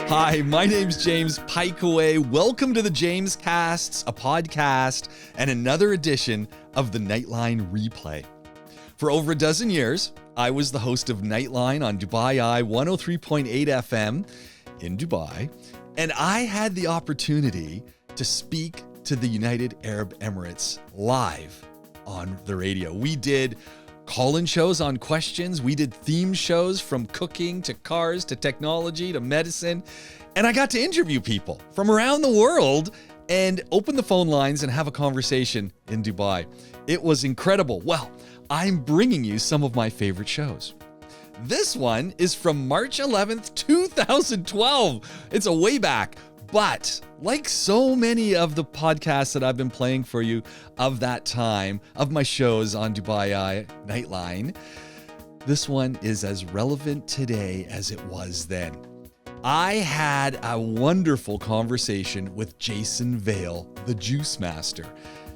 Hi, my name's James Pikeway. Welcome to the JamesCasts, a podcast and another edition of the Nightline replay. For over a dozen years, I was the host of Nightline on DubaiEye 103.8 FM in Dubai, and I had the opportunity to speak to the United Arab Emirates live on the radio. We did call-in shows on questions. We did theme shows from cooking to cars to technology to medicine. And I got to interview people from around the world and open the phone lines and have a conversation in Dubai. It was incredible. Well, I'm bringing you some of my favorite shows. This one is from March 11th, 2012. It's a way back. But like so many of the podcasts that I've been playing for you of that time, of my shows on DubaiEye Nightline, this one is as relevant today as it was then. I had a wonderful conversation with Jason Vale, the Juice Master.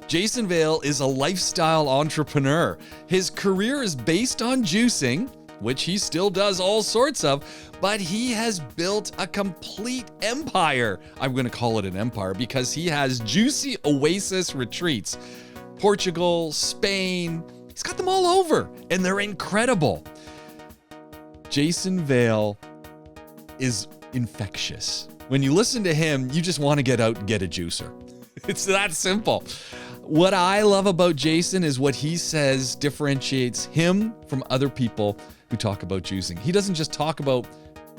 Jason Vale is a lifestyle entrepreneur. His career is based on juicing, which he still does all sorts of, but he has built a complete empire. I'm going to call it an empire because he has juicy oasis retreats. Portugal, Spain, he's got them all over, and they're incredible. Jason Vale is infectious. When you listen to him, you just want to get out and get a juicer. It's that simple. What I love about Jason is what he says differentiates him from other people who talk about juicing. He doesn't just talk about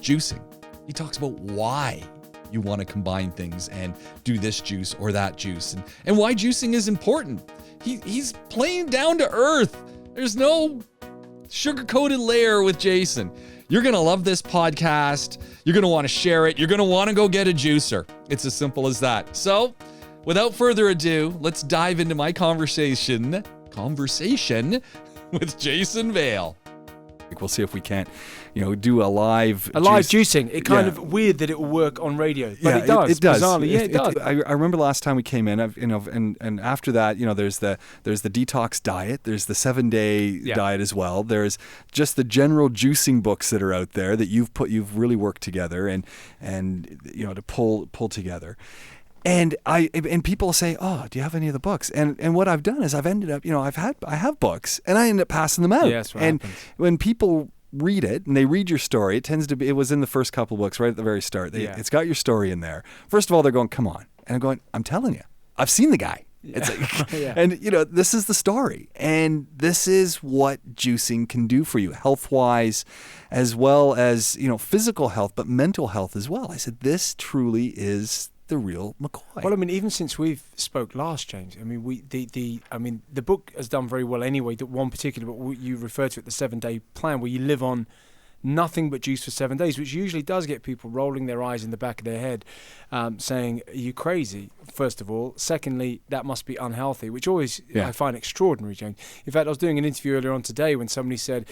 juicing. He talks about why you want to combine things and do this juice or that juice and why juicing is important. He's plain down to earth. There's no sugar-coated layer with Jason. You're going to love this podcast. You're going to want to share it. You're going to want to go get a juicer. It's as simple as that. So, without further ado, let's dive into my conversation with Jason Vale. We'll see if we can't, do a live juicing. It kind of weird that it will work on radio, but it does. It does. Bizarrely, it does. I remember last time we came in, and after that, there's the detox diet, there's the 7-day diet as well. There's just the general juicing books that are out there that you've really worked together and to pull together. And people say, "Oh, do you have any of the books?" And what I've done is I've ended up, I have books, and I end up passing them out. Yes, and happens. When people read it and they read your story, it was in the first couple of books right at the very start. It's got your story in there. First of all, they're going, "Come on," and I'm going, "I'm telling you, I've seen the guy." Yeah. It's like, and this is the story, and this is what juicing can do for you, health-wise, as well as physical health, but mental health as well. I said, this truly is the real McCoy. Well, even since we've spoke last, James, the book has done very well anyway. That one particular book you refer to it, the 7-day plan, where you live on nothing but juice for 7 days, which usually does get people rolling their eyes in the back of their head, saying, "Are you crazy?" First of all, secondly, that must be unhealthy, which always I find extraordinary, James. In fact, I was doing an interview earlier on today when somebody said,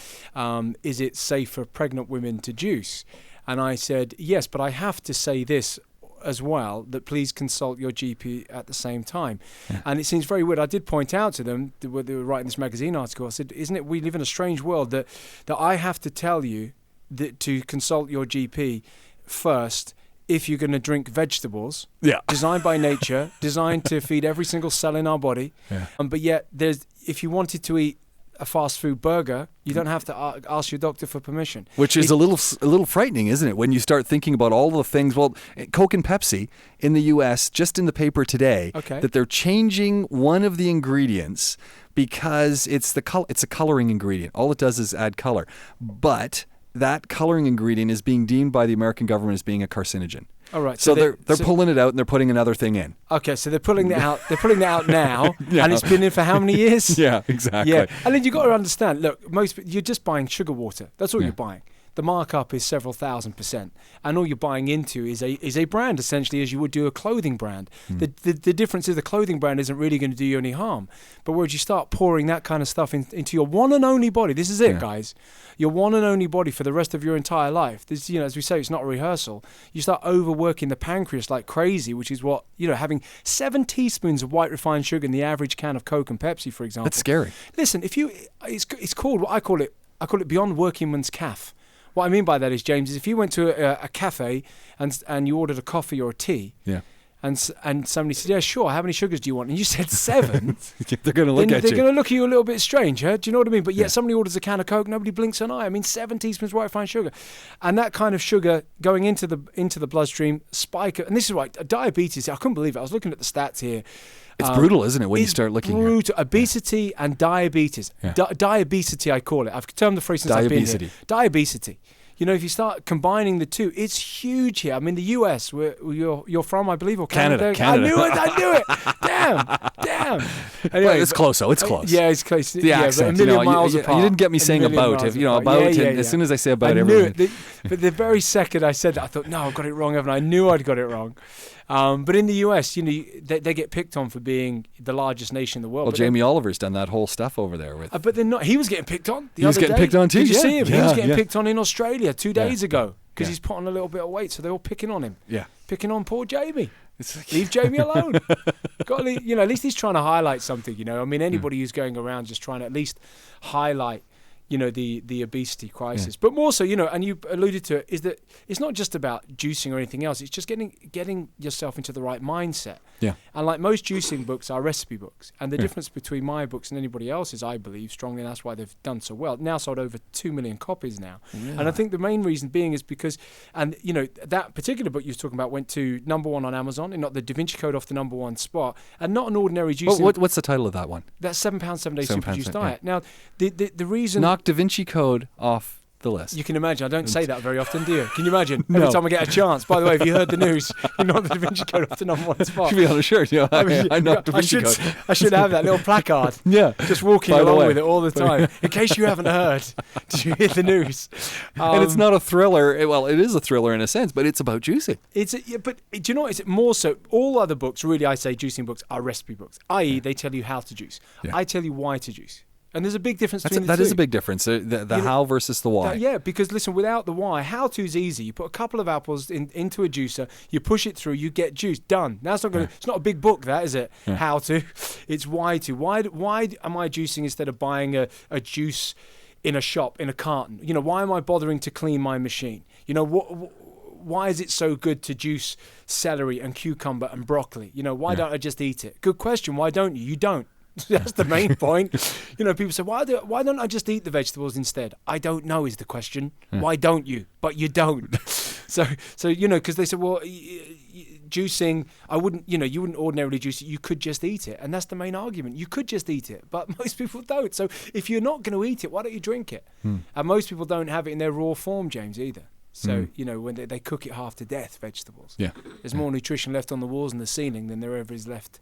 "Is it safe for pregnant women to juice?" And I said, "Yes, but I have to say this as well, that please consult your GP at the same time." And it seems very weird. I did point out to them, they were writing this magazine article, I said, "Isn't it, we live in a strange world that I have to tell you that to consult your GP first if you're going to drink vegetables designed by nature, designed to feed every single cell in our body, but yet if you wanted to eat a fast food burger, you don't have to ask your doctor for permission." Which is a little frightening, isn't it? When you start thinking about all the things. Well, Coke and Pepsi in the U.S., just in the paper today, that they're changing one of the ingredients because it's a coloring ingredient. All it does is add color. But that coloring ingredient is being deemed by the American government as being a carcinogen. All right. So they're pulling it out and they're putting another thing in. Okay, so they're pulling it out. They're pulling it out now, and it's been in for how many years? Yeah, exactly. Yeah, and then you got to understand. Look, you're just buying sugar water. That's all you're buying. The markup is several thousand%, and all you're buying into is a brand, essentially, as you would do a clothing brand. The difference is the clothing brand isn't really going to do you any harm, but whereas you start pouring that kind of stuff into your one and only body, this is it, guys, your one and only body for the rest of your entire life. This, as we say, it's not a rehearsal. You start overworking the pancreas like crazy, which is what having 7 teaspoons of white refined sugar in the average can of Coke and Pepsi, for example. That's scary. Listen, it's called what I call it beyond working man's calf. What I mean by that is, James, is if you went to a cafe and you ordered a coffee or a tea, and somebody said, yeah, sure, how many sugars do you want? And you said 7. They're going to look at you. They're going to look at you a little bit strange, huh? Do you know what I mean? But yet somebody orders a can of Coke, nobody blinks an eye. I mean, 7 teaspoons white refined sugar. And that kind of sugar going into the bloodstream, spike. And this is why diabetes, I couldn't believe it. I was looking at the stats here. It's brutal, isn't it, when you start looking at brutal. Obesity and diabetes. Diabesity, I call it. I've termed the phrase since I've been here. Diabesity. You know, if you start combining the two, it's huge here. I mean, the US, where you're from, I believe, or Canada. I knew it. Damn. Anyway, well, it's close, though. It's close. Yeah, it's close. The accent. But a million miles apart. You didn't get me saying about. As soon as I say about everything. Knew it. But the very second I said that, I thought, no, I've got it wrong, haven't I? I knew I'd got it wrong. But in the US, you know, they get picked on for being the largest nation in the world. Well, Jamie Oliver's done that whole stuff over there with. But they're not. He was getting picked on. He was getting picked on too. Did you see him? He was getting picked on in Australia 2 days ago because he's put on a little bit of weight. So they're all picking on him. Yeah, picking on poor Jamie. Leave Jamie alone. Got to, you know, at least he's trying to highlight something. You know, I mean, anybody who's going around just trying to at least highlight, you know, the obesity crisis. But more so, you know, and you alluded to it, is that it's not just about juicing or anything else. It's just getting yourself into the right mindset. Yeah. And like most juicing books are recipe books. And the difference between my books and anybody else's, I believe strongly, and that's why they've done so well. Now sold over 2 million copies now. Yeah. And I think the main reason being is because, and you know, that particular book you were talking about went to #1 on Amazon, and not the Da Vinci Code off the #1 spot, and not an ordinary juicing. What's the title of that one? That's £7 7 Day Super Juice Diet. Yeah. Now, the reason... Knock Da Vinci Code off the list. You can imagine. I don't say that very often, do you? Can you imagine? Every time I get a chance. By the way, if you heard the news, you know the Da Vinci Code off the #1 spot. Should be on a shirt. Yeah, I'm not Da Vinci Code. I should have that little placard. Yeah, just walking along with it all the time. In case you haven't heard, did you hear the news? And it's not a thriller. Well, it is a thriller in a sense, but it's about juicing. But do you know what? It's more so. All other books, really, I say juicing books are recipe books. I.e., they tell you how to juice. Yeah. I tell you why to juice. And there's a big difference between the two. That is a big difference, the how versus the why. Because listen, without the why, how to's easy. You put a couple of apples into a juicer, you push it through, you get juice, done. That's not going to. It's not a big book, that is it? Yeah. How to. It's why to. Why am I juicing instead of buying a juice in a shop in a carton? You know, why am I bothering to clean my machine? You know why is it so good to juice celery and cucumber and broccoli? You know, why don't I just eat it? Good question. Why don't you? You don't. That's the main point. You know, people say, why don't I just eat the vegetables instead? I don't know is the question. Why don't you? But you don't. So you know, because they say, well, juicing, you wouldn't ordinarily juice it. You could just eat it. And that's the main argument. You could just eat it. But most people don't. So if you're not going to eat it, why don't you drink it? And most people don't have it in their raw form, James, either. So, you know, when they cook it half to death, vegetables. Yeah. There's more nutrition left on the walls and the ceiling than there ever is left,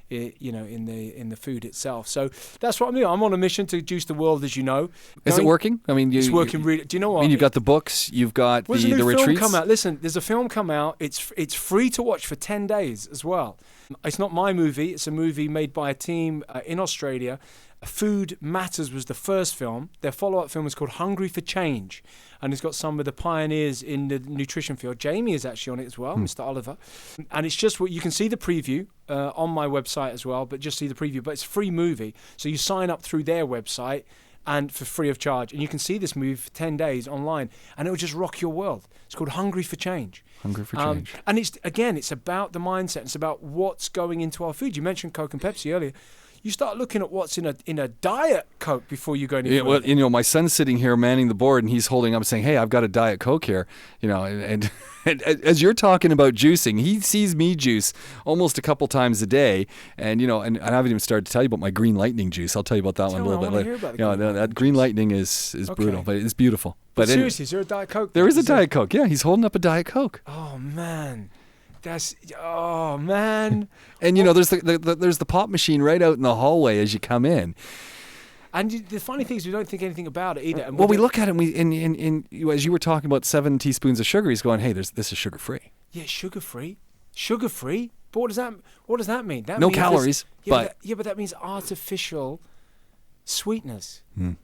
you know, in the food itself. So that's what I'm doing. I'm on a mission to juice the world, as you know. Is it working? I mean, it's working really. Do you know what? I mean, you've got the books, you've got the retreats. Film come out. Listen, there's a film come out. It's free to watch for 10 days as well. It's not my movie. It's a movie made by a team in Australia. Food Matters was the first film. Their follow-up film is called Hungry for Change, and it's got some of the pioneers in the nutrition field. Jamie is actually on it as well, Mr. Oliver. And it's just what you can see the preview on my website as well, but just see the preview. But it's a free movie, so you sign up through their website and for free of charge, and you can see this movie for 10 days online, and it will just rock your world. It's called Hungry for Change. Hungry for Change. And it's about the mindset. It's about what's going into our food. You mentioned Coke and Pepsi earlier. You start looking at what's in a Diet Coke before you go any further. Yeah, well, you know, my son's sitting here manning the board, and he's holding up saying, hey, I've got a Diet Coke here. You know, and as you're talking about juicing, he sees me juice almost a couple times a day. And, you know, and I haven't even started to tell you about my Green Lightning juice. I'll tell you about that one a little bit later. That Green Lightning is brutal, but it's beautiful. But seriously, is there a Diet Coke? There is a Diet Coke, yeah. He's holding up a Diet Coke. Oh, man. Man. And you know, there's the pop machine right out in the hallway as you come in. And the funny thing is, we don't think anything about it either. And we look at it, and as you were talking about 7 teaspoons of sugar, he's going, hey, this is sugar free. Yeah, sugar free. But what does that mean? That no means calories. But that means artificial sweetness.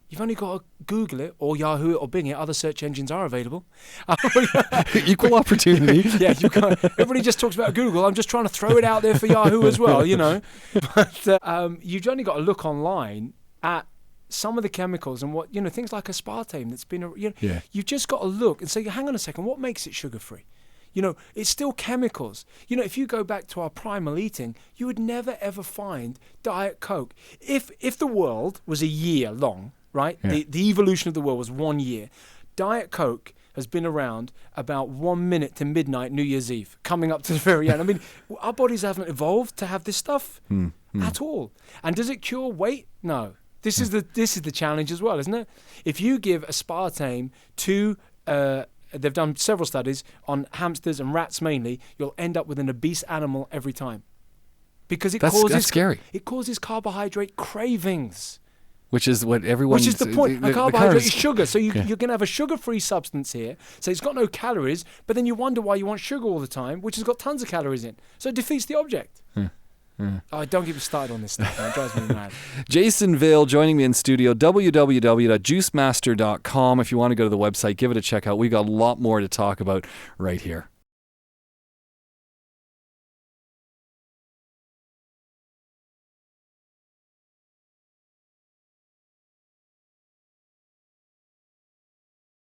You've only got to Google it or Yahoo it or Bing it. Other search engines are available. Equal opportunity. Yeah, everybody just talks about Google. I'm just trying to throw it out there for Yahoo as well, you know. But you've only got to look online at some of the chemicals and what, things like aspartame that's been, you've just got to look and say, hang on a second, what makes it sugar-free? It's still chemicals. If you go back to our primal eating, you would never ever find Diet Coke. If the world was a year long, right? Yeah. The evolution of the world was 1 year. Diet Coke has been around about 1 minute to midnight New Year's Eve, coming up to the very end. I mean, our bodies haven't evolved to have this stuff at all. And does it cure weight? No. This is the challenge as well, isn't it? If you give aspartame to they've done several studies on hamsters and rats mainly, you'll end up with an obese animal every time. Because that's scary. It causes carbohydrate cravings. Which is what everyone... Which is the point. A carbohydrate is sugar. So you're going to have a sugar-free substance here. So it's got no calories, but then you wonder why you want sugar all the time, which has got tons of calories in. So it defeats the object. Oh, don't get me started on this stuff, man. It drives me mad. Jason Vale joining me in studio, www.juicemaster.com. If you want to go to the website, give it a check out. We've got a lot more to talk about right here.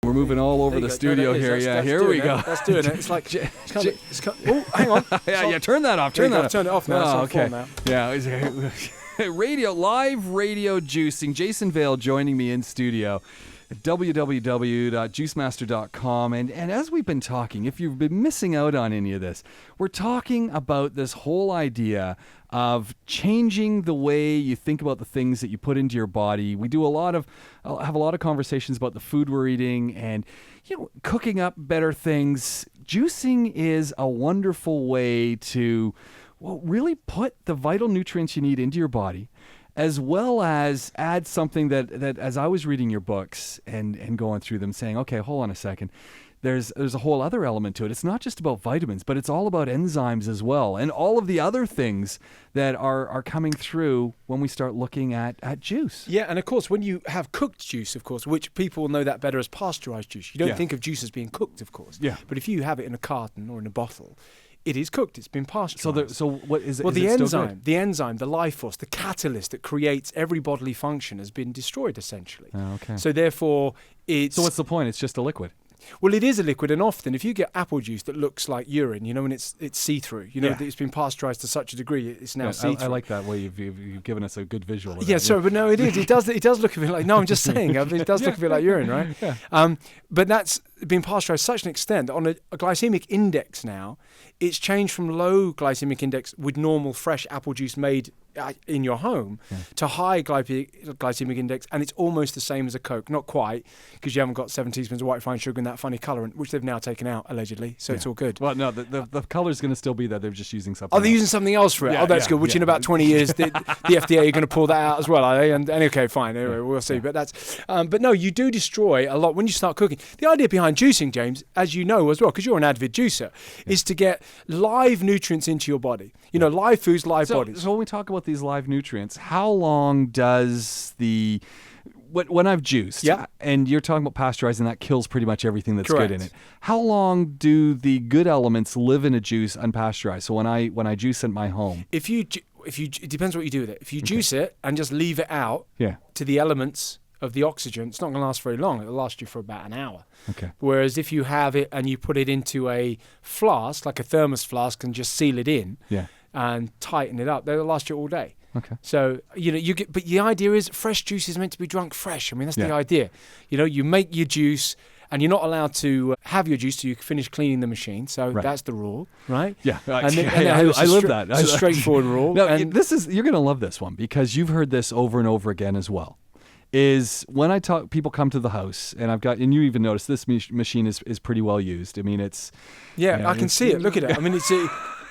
We're moving all over the studio here. Yeah, here we go. That's doing it. It's like, oh, hang on. Yeah, turn that off. Turn that off. Turn it off now. It's on now. Yeah. Live radio juicing. Jason Vale joining me in studio at www.juicemaster.com. And as we've been talking, if you've been missing out on any of this, we're talking about this whole idea of changing the way you think about the things that you put into your body. We do have a lot of conversations about the food we're eating and, cooking up better things. Juicing is a wonderful way to, really put the vital nutrients you need into your body, as well as add something that as I was reading your books and going through them, saying, okay, hold on a second. There's a whole other element to it. It's not just about vitamins, but it's all about enzymes as well, and all of the other things that are coming through when we start looking at juice. Yeah, and of course, when you have cooked juice, of course, which people know that better as pasteurized juice. You don't think of juice as being cooked, of course. Yeah. But if you have it in a carton or in a bottle, it is cooked. It's been pasteurized. So what is it? Well, is the it enzyme, the life force, the catalyst that creates every bodily function has been destroyed, essentially. Oh, okay. So therefore, it's... So what's the point? It's just a liquid. Well, it is a liquid, and often if you get apple juice that looks like urine, and it's see-through, it's been pasteurized to such a degree, it's now see-through. I like that way you've given us a good visual. Yeah, sorry, but no, it is. It does look a bit like. No, I'm just saying, it does look a bit like urine, right? Yeah. But that's been pasteurized to such an extent that on a glycemic index now, it's changed from low glycemic index with normal fresh apple juice made in your home to high glycemic index, and it's almost the same as a Coke. Not quite, because you haven't got 7 teaspoons of white refined sugar and that funny colorant, which they've now taken out, allegedly, so it's all good. Well, no, the color's going to still be there. They're just using something they're using something else for it. Yeah, that's good, which in about 20 years, the FDA are going to pull that out as well, are they? And okay, fine, anyway, we'll see. But that's, but no, you do destroy a lot when you start cooking. The idea behind juicing, James, as you know as well, because you're an avid juicer, is to get live nutrients into your body. Live foods, live bodies. So when we talk about these live nutrients, how long does when I've juiced, and you're talking about pasteurizing, that kills pretty much everything that's good in it. How long do the good elements live in a juice unpasteurized? So when I juice at my home, it depends what you do with it. If you juice it and just leave it out to the elements of the oxygen, it's not going to last very long. It'll last you for about an hour. Okay. Whereas if you have it and you put it into a flask, like a thermos flask, and just seal it in and tighten it up, they'll last you all day. Okay. So, but the idea is fresh juice is meant to be drunk fresh. I mean, that's the idea. You make your juice, and you're not allowed to have your juice till you finish cleaning the machine. So that's the rule, right? Yeah. I love that. It's a straightforward rule. No, you're going to love this one, because you've heard this over and over again as well. Is when I talk, people come to the house, and you even notice this machine is pretty well used. I mean, it's... Yeah, I can see it. Look at it. I mean, it's...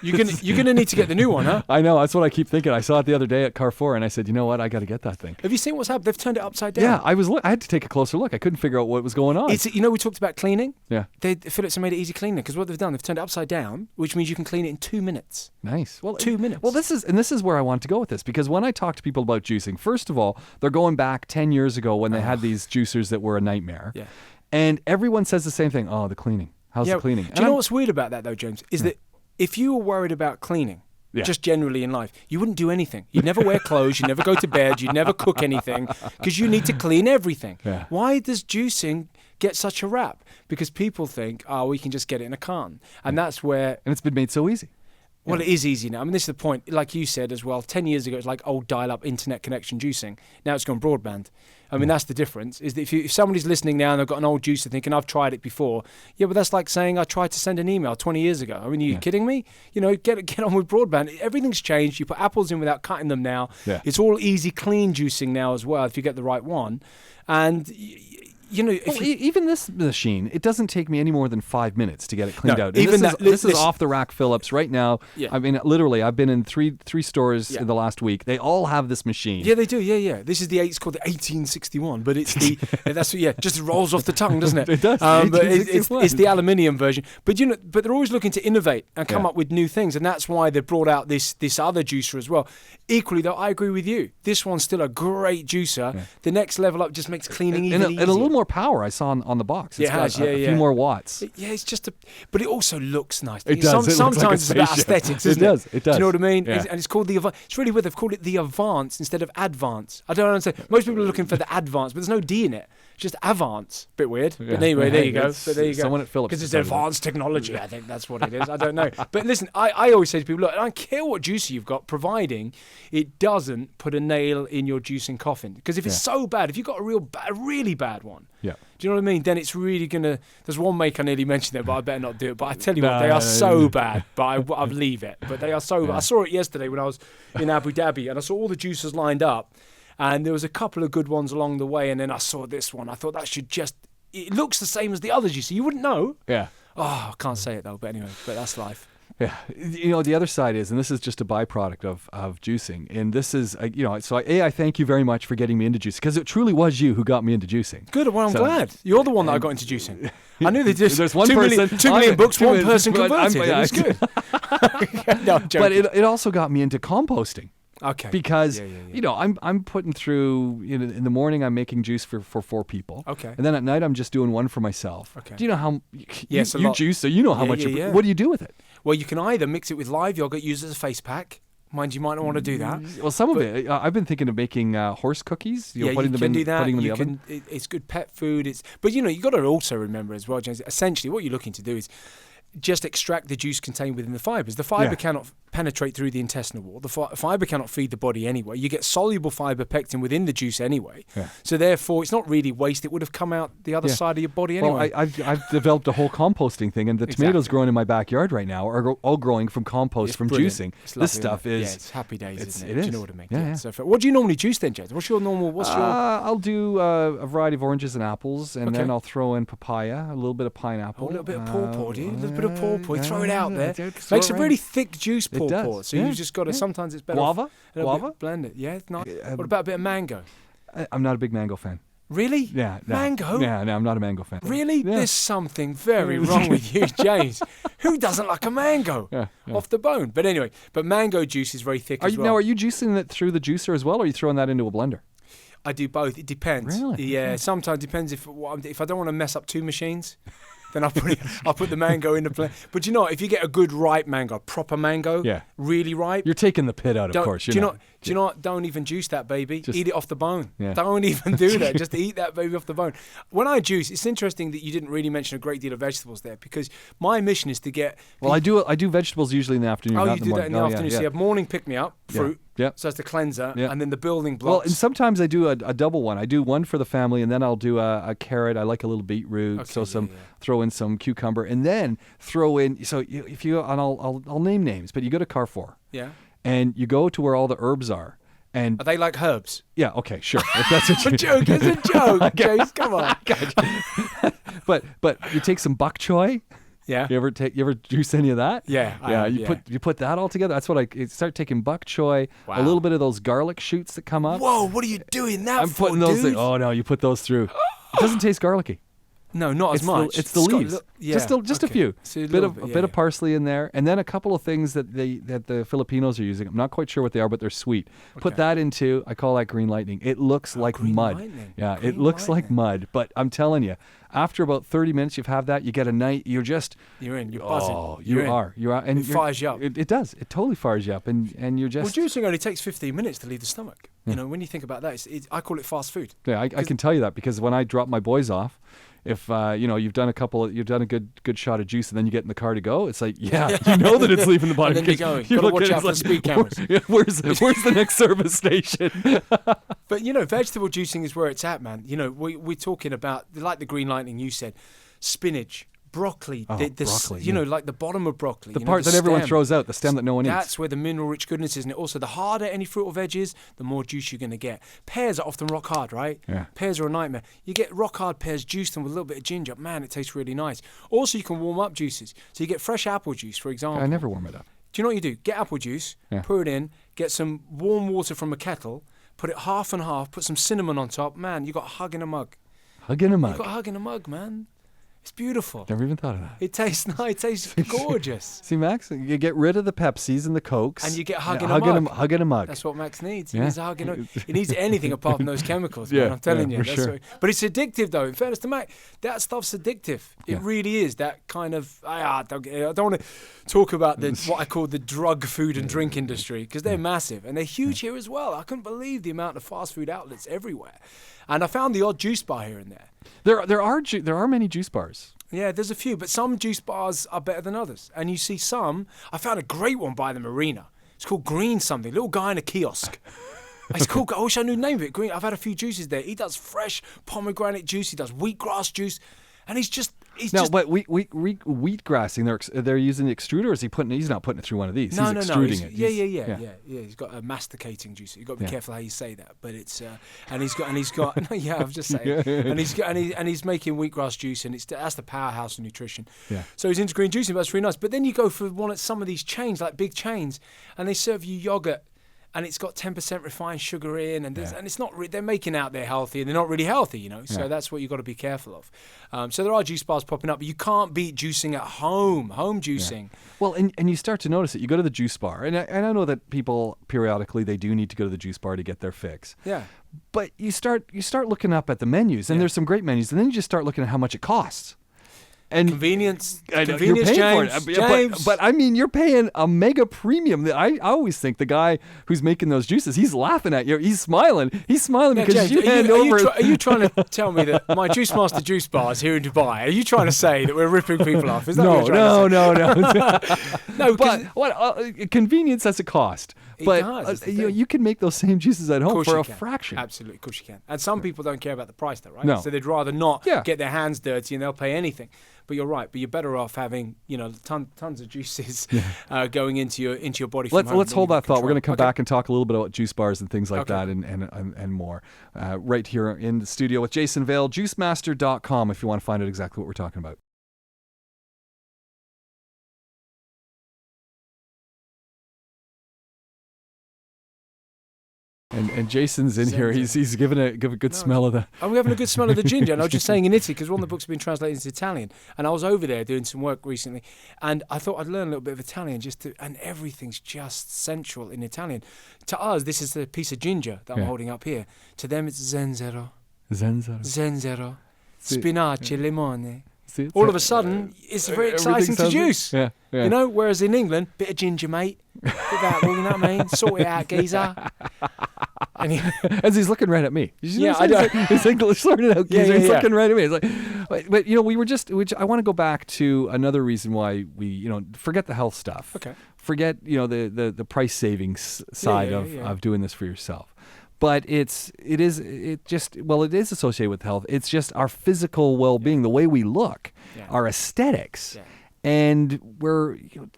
You're gonna need to get the new one, huh? I know. That's what I keep thinking. I saw it the other day at Carrefour, and I said, you know what? I got to get that thing. Have you seen what's happened? They've turned it upside down. Yeah, I had to take a closer look. I couldn't figure out what was going on. We talked about cleaning. Yeah. Philips have made it easy cleaning, because what they've done, they've turned it upside down, which means you can clean it in 2 minutes. Nice. Well, 2 minutes. Well, this is where I want to go with this, because when I talk to people about juicing, first of all, they're going back 10 years ago when they had these juicers that were a nightmare. Yeah. And everyone says the same thing. Oh, the cleaning. How's the cleaning? Do you know what's weird about that, though, James? Is that if you were worried about cleaning, just generally in life. You wouldn't do anything. You'd never wear clothes. You'd never go to bed. You'd never cook anything because you need to clean everything. Yeah. Why does juicing get such a rap? Because people think, we can just get it in a carton. And that's where... And it's been made so easy. Well, it is easy now. I mean, this is the point. Like you said as well, 10 years ago, it was like old dial-up internet connection juicing. Now it's gone broadband. I mean, that's the difference. Is that if somebody's listening now and they've got an old juicer thinking, I've tried it before. Yeah, but that's like saying I tried to send an email 20 years ago. I mean, are you kidding me? You know, get on with broadband. Everything's changed. You put apples in without cutting them now. Yeah. It's all easy, clean juicing now as well if you get the right one. And... You know, even this machine, it doesn't take me any more than 5 minutes to get it cleaned out. Even this is off the rack Phillips right now. Yeah. I mean, literally, I've been in three stores in the last week. They all have this machine. Yeah, they do. Yeah. This is it's called the 1861, but it's the just rolls off the tongue, doesn't it? It does. But it's the aluminium version. But but they're always looking to innovate and come up with new things, and that's why they've brought out this other juicer as well. Equally, though, I agree with you. This one's still a great juicer. Yeah. The next level up just makes cleaning even easier. And a little more power I saw on the box. It's got a few more watts. It's just but it also looks nice. It does. Sometimes it's about aesthetics, isn't it? It does. Do you know what I mean? Yeah. And it's called it's really weird. They've called it the Advance instead of Advance. I don't understand. Most people are looking for the Advance, but there's no D in it. It's just Avance. Bit weird. Yeah. But anyway, there you go. Someone at Philips. Because it's advanced technology. I think that's what it is. I don't know. But listen, I always say to people, look, I don't care what juicer you've got, providing it doesn't put a nail in your juicing coffin. Because if it's so bad, if you've got a really bad one, do you know what I mean? Then it's really going to... There's one make I nearly mentioned there, but I better not do it. But I tell you what, they are so bad. But I'll leave it. But they are so bad. I saw it yesterday when I was in Abu Dhabi, and I saw all the juicers lined up. And there was a couple of good ones along the way, and then I saw this one. I thought that should just... It looks the same as the others, you see. You wouldn't know. Yeah. Oh, I can't say it, though. But anyway, that's life. Yeah. You know, the other side is, and this is just a byproduct of juicing, and this is, so I thank you very much for getting me into juicing, because it truly was you who got me into juicing. Good. Well, I'm glad. You're the one that I got into juicing. I knew there's one 2 million books, one person converted. It was good. No, I'm joking. But it also got me into composting. Okay. Because I'm putting through in the morning I'm making juice for 4 people. Okay. And then at night I'm just doing one for myself. Okay. Do you know how you juice, so how much? Yeah. What do you do with it? Well, you can either mix it with live yogurt, use it as a face pack. Mind you might not want to do that. Well, some of it. I've been thinking of making horse cookies. Putting them in the oven. It's good pet food. But you got to also remember as well, James. Essentially, what you're looking to do is just extract the juice contained within the fibres. The fibre cannot penetrate through the intestinal wall. The fibre cannot feed the body anyway. You get soluble fibre pectin within the juice anyway. Yeah. So therefore, it's not really waste. It would have come out the other side of your body anyway. Well, I've developed a whole composting thing, and the tomatoes growing in my backyard right now are all growing from compost, from juicing. This stuff is... Yeah, it's happy days, isn't it? It is. Do you know what I mean? Yeah. So what do you normally juice then, James? What's your normal... I'll do a variety of oranges and apples, and then I'll throw in papaya, a little bit of pineapple. A little bit of pawpaw, do you? A little bit of pawpaw. Throw it out there. Makes a really thick juice pawpaw. So you just got to... Sometimes it's better... Guava? Blend it. Yeah, it's nice. What about a bit of mango? I'm not a big mango fan. Really? Yeah. No. Mango? Yeah, no, I'm not a mango fan. Really? Yeah. There's something very wrong with you, James. Who doesn't like a mango? Off the bone. But anyway, mango juice is very thick as well. Now, are you juicing it through the juicer as well, or are you throwing that into a blender? I do both. It depends. Really? Yeah, sometimes it depends if I don't want to mess up 2 machines. Then I'll put the mango in the blender. But if you get a good ripe mango, proper mango, really ripe. You're taking the pit out, of course. Do you not? Don't even juice that baby. Just eat it off the bone. Yeah. Don't even do that. Just eat that baby off the bone. When I juice, it's interesting that you didn't really mention a great deal of vegetables there, because my mission is to get... Well, I do vegetables usually in the afternoon. Oh, you do that in the afternoon. So you have morning pick-me-up, fruit. Yeah. So it's the cleanser, and then the building blocks. Well, and sometimes I do a double one. I do one for the family, and then I'll do a carrot. I like a little beetroot, throw in some cucumber, and then throw in. So if you and I'll name names, but you go to Carrefour, and you go to where all the herbs are. And are they like herbs? Yeah. Okay. Sure. If that's what a joke. It's a joke, James. Come on. But you take some bok choy. Yeah. You ever juice any of that? Yeah. You put that all together. That's what I start taking bok choy, a little bit of those garlic shoots that come up. Whoa, what are you doing that I'm putting those dude? Oh no, you put those through. It doesn't taste garlicky. No, not as much. It's the leaves. Just a few. So A bit of parsley in there, and then a couple of things that the Filipinos are using. I'm not quite sure what they are, but they're sweet. Okay. Put that into. I call that green lightning. It looks like mud. Lightning. Yeah, green it looks lightning. like mud. But I'm telling you, after about 30 minutes, you've had that. You get a night. You're in. You're buzzing. Oh, you are, and it fires you up. It does. It totally fires you up, and you're just. Well, juicing only takes 15 minutes to leave the stomach. You know, when you think about that, I call it fast food. Yeah, I can tell you that because when I drop my boys off, if you've done a good shot of juice and then you get in the car to go, it's like, you know that it's leaving the body. And then you're going. You've got to watch out for the speed cameras. Where's the next service station? But vegetable juicing is where it's at, man. We're talking about, like the green lightning you said, spinach, broccoli, broccoli, like the bottom of broccoli. The part that everyone throws out, the stem that no one eats. That's where the mineral-rich goodness is. And also, the harder any fruit or veg is, the more juice you're going to get. Pears are often rock hard, right? Yeah. Pears are a nightmare. You get rock hard pears, juice them with a little bit of ginger. Man, it tastes really nice. Also, you can warm up juices. So you get fresh apple juice, for example. I never warm it up. Do you know what you do? Get apple juice, pour it in, get some warm water from a kettle, put it half and half, put some cinnamon on top. Man, you got a hug in a mug. Hug in a mug. You got a hug in a mug, man. It's beautiful. Never even thought of that. It tastes nice. It tastes gorgeous. See, Max, you get rid of the Pepsis and the Cokes. And you get a hug in a mug. Hug in a mug. That's what Max needs. He needs a hug in a mug. He needs anything apart from those chemicals, man. I'm telling you. Sure. But it's addictive, though. In fairness to Max, that stuff's addictive. It really is. That kind of... I don't want to talk about what I call the drug, food and drink industry, because they're massive. And they're huge here as well. I couldn't believe the amount of fast food outlets everywhere. And I found the odd juice bar here and there. There are many juice bars. Yeah, there's a few, but some juice bars are better than others. And you see some, I found a great one by the marina. It's called Green something, little guy in a kiosk. It's called, I wish I knew the name of it, Green. I've had a few juices there. He does fresh pomegranate juice, he does wheatgrass juice, and but wheatgrassing, they're using the extruder, or is he's not putting it through one of these? No, he's extruding it. Yeah. He's got a masticating juice. You've got to be careful how you say that. But it's and he's got yeah, I'm just saying. And he's making wheatgrass juice, and that's the powerhouse of nutrition. Yeah. So he's into green juicing, but that's really nice. But then you go for one at some of these chains, like big chains, and they serve you yogurt. And it's got 10% refined sugar in, and it's not. They're making out they're healthy, and they're not really healthy, So that's what you've got to be careful of. So there are juice bars popping up, but you can't beat juicing at home juicing. Yeah. Well, and you start to notice it. You go to the juice bar, and I know that people periodically they do need to go to the juice bar to get their fix. Yeah. But you start looking up at the menus, and there's some great menus, and then you just start looking at how much it costs. And convenience, you're paying James, for it. But I mean, you're paying a mega premium. I always think the guy who's making those juices, he's laughing at you. He's smiling. He's smiling because James, you hand over. Are you trying to tell me that my Juice Master juice bars here in Dubai? Are you trying to say that we're ripping people off? Is that what you're trying to say? No. But what convenience has a cost. But you can make those same juices at home for a fraction. Absolutely, of course you can. And some people don't care about the price, though, right? No. So they'd rather not get their hands dirty, and they'll pay anything. But you're right. But you're better off having tons of juices going into your body. Let's hold that thought. We're going to come back and talk a little bit about juice bars and things like that, and more right here in the studio with Jason Vale. JuiceMaster.com if you want to find out exactly what we're talking about. And Jason's in here. He's giving a good smell of the... I'm having a good smell of the ginger. And I was just saying in Italy, because one of the books have been translated into Italian. And I was over there doing some work recently. And I thought I'd learn a little bit of Italian and everything's just sensual in Italian. To us, this is the piece of ginger that I'm holding up here. To them, it's zenzero. Zenzero. Spinaci, limone. All of a sudden, it's very exciting to juice. Yeah. Whereas in England, bit of ginger, mate. Bit of that, you know what I mean? Sort it out, geezer. As he's looking right at me. I know. He's like, sorting it out, geezer. He's looking right at me. It's like, but we were just. I want to go back to another reason why we, forget the health stuff. Okay. Forget, the price savings side of doing this for yourself. But it is associated with health. It's just our physical well-being, the way we look, our aesthetics, and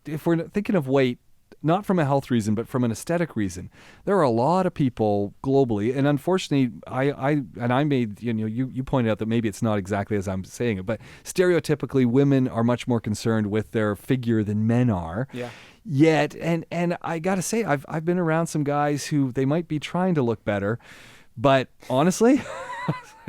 if we're thinking of weight, not from a health reason, but from an aesthetic reason, there are a lot of people globally, and unfortunately, I made you pointed out that maybe it's not exactly as I'm saying it, but stereotypically, women are much more concerned with their figure than men are. Yeah. Yet, and I gotta say, I've been around some guys who they might be trying to look better, but honestly,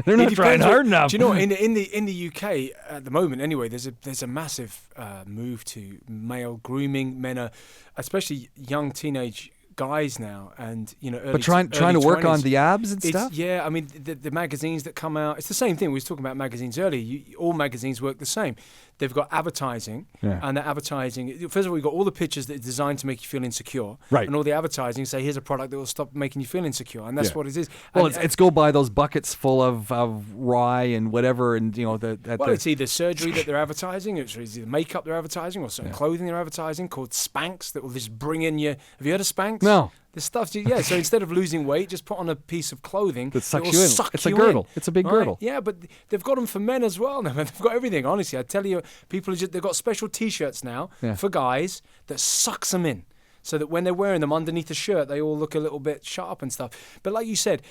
They're not trying hard enough. Do you know what, in the UK at the moment anyway? There's a massive move to male grooming. Men are, especially young teenage guys now, and early, but trying to work 20s. on the abs and stuff. Yeah, I mean the magazines that come out, it's the same thing. We were talking about magazines earlier. All magazines work the same. They've got advertising, and the advertising. First of all, you've got all the pictures that are designed to make you feel insecure, right? And all the advertising say, "Here's a product that will stop making you feel insecure," and that's what it is. Well, it's go buy those buckets full of rye and whatever, and it's either surgery that they're advertising, it's either makeup they're advertising, or certain clothing they're advertising called Spanx that will just bring in your. Have you heard of Spanx? No. The stuff, so instead of losing weight, just put on a piece of clothing that sucks you in. It's a girdle. It's a big girdle. Yeah, but they've got them for men as well now. They've got everything. Honestly, I tell you, they've got special T-shirts now for guys that sucks them in, so that when they're wearing them underneath the shirt, they all look a little bit sharp and stuff. But like you said,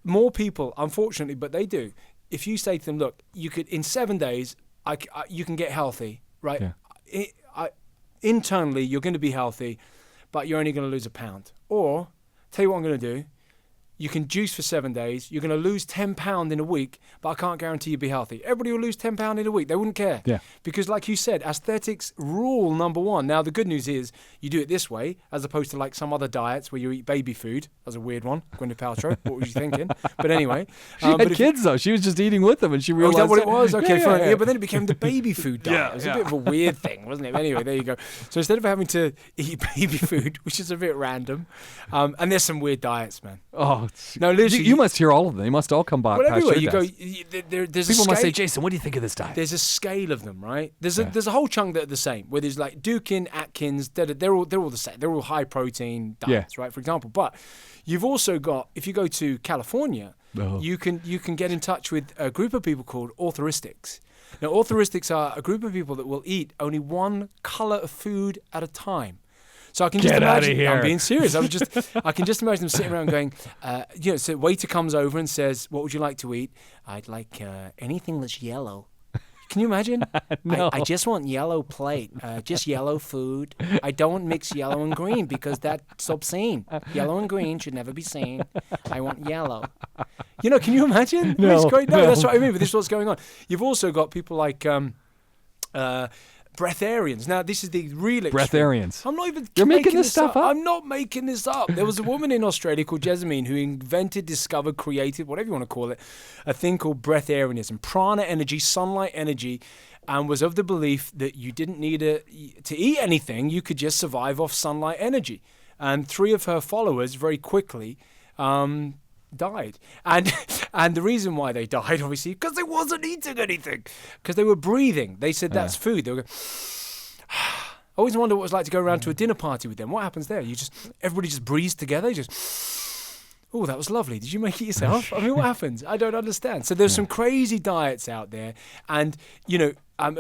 more people, unfortunately, but they do. If you say to them, look, you could in 7 days, you can get healthy, right? Yeah. Internally, you're going to be healthy, but you're only going to lose a pound. Or, tell you what I'm going to do. You can juice for 7 days. You're going to lose 10 pounds in a week, but I can't guarantee you'll be healthy. Everybody will lose 10 pounds in a week. They wouldn't care. Yeah. Because like you said, aesthetics rule number one. Now, the good news is you do it this way, as opposed to like some other diets where you eat baby food. That's a weird one. Gwyneth Paltrow. What was you thinking? But anyway. She had kids, though. She was just eating with them, and she realized... Oh, is that what it was? Okay, fine. Yeah. Yeah, but then it became the baby food diet. It was a bit of a weird thing, wasn't it? Anyway, there you go. So instead of having to eat baby food, which is a bit random, and there's some weird diets, man. Oh, no, literally. You must hear all of them. They must all come back. Well, everywhere you go, there's people a must say, Jason, what do you think of this diet? There's a scale of them, right? There's a whole chunk that are the same. Where there's like Dukin, Atkins, they're all the same. They're all high protein diets, right? For example, but you've also got, if you go to California, you can get in touch with a group of people called orthoristics. Now, orthoristics are a group of people that will eat only one color of food at a time. So I can just imagine. I'm being serious. I can just imagine them sitting around going, so waiter comes over and says, "What would you like to eat?" "I'd like anything that's yellow." Can you imagine? No. I just want yellow plate, just yellow food. I don't mix yellow and green because that's obscene. Yellow and green should never be seen. I want yellow. Can you imagine? No, it's great. No, no. that's what I mean. But this is what's going on. You've also got people like. Breatharians. Now, this is the real extreme. Breatharians. I'm not even You're making making this stuff up? I'm not making this up. There was a woman in Australia called Jessamine who invented, discovered, created, whatever you want to call it, a thing called breatharianism, prana energy, sunlight energy, and was of the belief that you didn't need to eat anything. You could just survive off sunlight energy. And 3 of her followers very quickly died. And the reason why they died, obviously, because they wasn't eating anything. Because they were breathing. They said that's food. They were going, I always wonder what it was like to go around to a dinner party with them. What happens there? Everybody just breathes together. Oh, that was lovely. Did you make it yourself? I mean, what happens? I don't understand. So there's some crazy diets out there. And,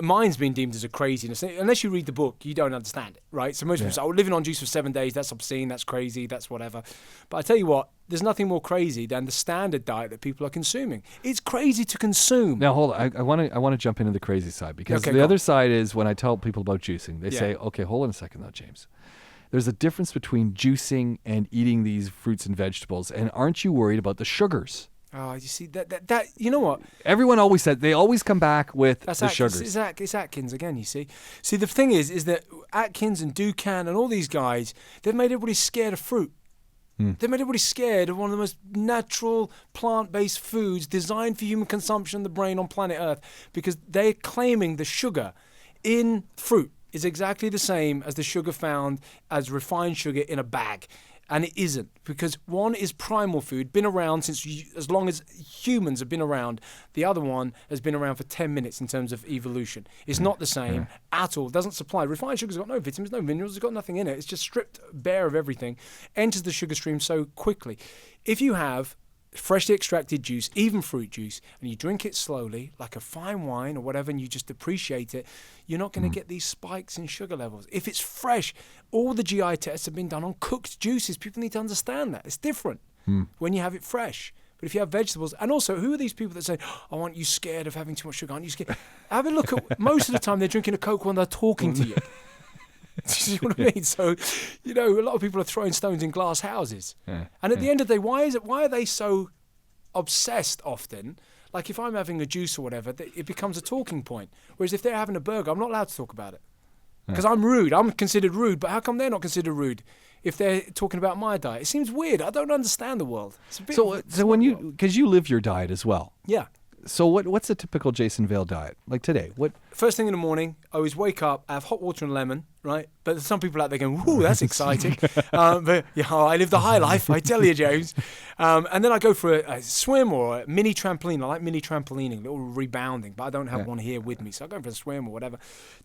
mine's been deemed as a craziness. Unless you read the book, you don't understand it, right? So most people say, living on juice for 7 days, that's obscene, that's crazy, that's whatever. But I tell you what, there's nothing more crazy than the standard diet that people are consuming. It's crazy to consume. Now, hold on. I want to jump into the crazy side, because the other side is when I tell people about juicing, they say, okay, hold on a second though, James. There's a difference between juicing and eating these fruits and vegetables. And aren't you worried about the sugars? Oh, you see, that you know what? Everyone always said, they always come back with the sugars. It's Atkins again, you see. See, the thing is that Atkins and Dukan and all these guys, they've made everybody scared of fruit. They've made everybody scared of one of the most natural plant-based foods designed for human consumption in the brain on planet Earth, because they're claiming the sugar in fruit is exactly the same as the sugar found as refined sugar in a bag. And it isn't, because one is primal food, been around since as long as humans have been around. The other one has been around for 10 minutes in terms of evolution. It's not the same at all. It doesn't supply. Refined sugar's got no vitamins, no minerals, it's got nothing in it. It's just stripped bare of everything, enters the sugar stream so quickly. If you have freshly extracted juice, even fruit juice, and you drink it slowly, like a fine wine or whatever, and you just appreciate it, you're not going to get these spikes in sugar levels. If it's fresh, all the GI tests have been done on cooked juices. People need to understand that. It's different when you have it fresh. But if you have vegetables, and also, who are these people that say, "Oh, aren't you scared of having too much sugar? Aren't you scared?" Have a look at, most of the time they're drinking a Coke when they're talking to you. Do you see what I mean? So, a lot of people are throwing stones in glass houses. Yeah. And at the end of the day, why are they so obsessed often. Like if I'm having a juice or whatever, it becomes a talking point. Whereas if they're having a burger, I'm not allowed to talk about it. Because I'm rude. I'm considered rude. But how come they're not considered rude if they're talking about my diet? It seems weird. I don't understand the world. It's a bit so when you, because you live your diet as well. Yeah. So what's a typical Jason Vale diet? Like today, what? First thing in the morning, I always wake up, I have hot water and lemon, right? But there's some people out there going, "Ooh, that's exciting." But yeah, I live the high life, I tell you, James. And then I go for a swim or a mini trampoline. I like mini trampolining, a little rebounding, but I don't have one here with me, so I go for a swim or whatever.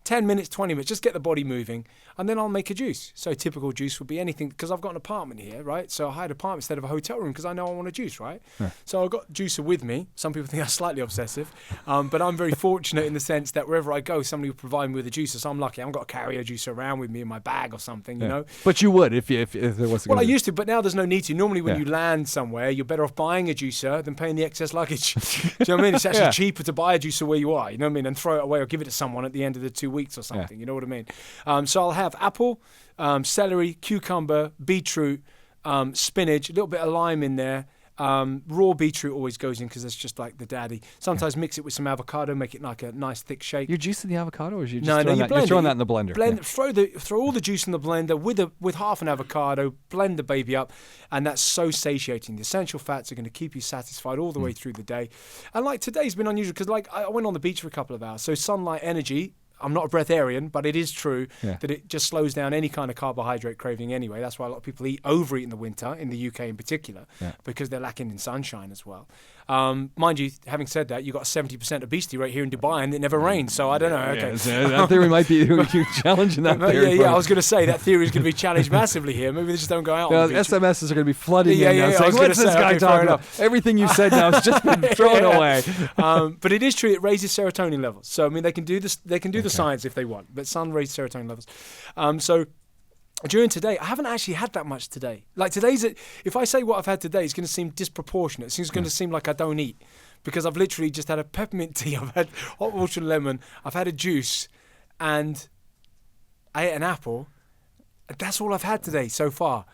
10 minutes, 20 minutes, just get the body moving, and then I'll make a juice. So typical juice would be anything, because I've got an apartment here, right? So I hired an apartment instead of a hotel room because I know I want a juice, right? Yeah. So I've got juicer with me. Some people think I'm slightly obsessive, but I'm very fortunate in the sense that wherever I go, somebody will provide me with a juicer. So I'm lucky. I haven't got to carry a juicer around with me in my bag or something, you know. But you would if there wasn't. Well, I used to, but now there's no need to. Normally, when you land somewhere, you're better off buying a juicer than paying the excess luggage. Do you know what I mean? It's actually cheaper to buy a juicer where you are. You know what I mean? And throw it away or give it to someone at the end of the 2 weeks or something. You know what I mean? So I'll have apple, celery, cucumber, beetroot, spinach, a little bit of lime in there. Raw beetroot always goes in because it's just like the daddy. Sometimes mix it with some avocado, make it like a nice thick shake. You're juicing the avocado, or are you just throwing that in the blender? Throw all the juice in the blender with half an avocado, blend the baby up, and that's so satiating. The essential fats are going to keep you satisfied all the way through the day. And like today's been unusual because like I went on the beach for a couple of hours, so sunlight energy. I'm not a breatharian, but it is true that it just slows down any kind of carbohydrate craving anyway. That's why a lot of people overeat in the winter, in the UK in particular, because they're lacking in sunshine as well. Mind you, having said that, you've got a 70% obesity rate here in Dubai and it never rains, so I don't know. Okay. That theory might be challenging that theory. Yeah, I was going to say that theory is going to be challenged massively here. Maybe they just don't go out on the beach. SMSs are going to be flooding in now saying, what's this guy talking about? Everything you've said now has just been thrown away. But it is true, it raises serotonin levels. So, I mean, they can do this. They can do the science if they want, but sun raises serotonin levels. So during today, I haven't actually had that much today. Like if I say what I've had today, it's going to seem disproportionate. It's going to seem like I don't eat because I've literally just had a peppermint tea. I've had hot water and lemon. I've had a juice and I ate an apple. That's all I've had today so far.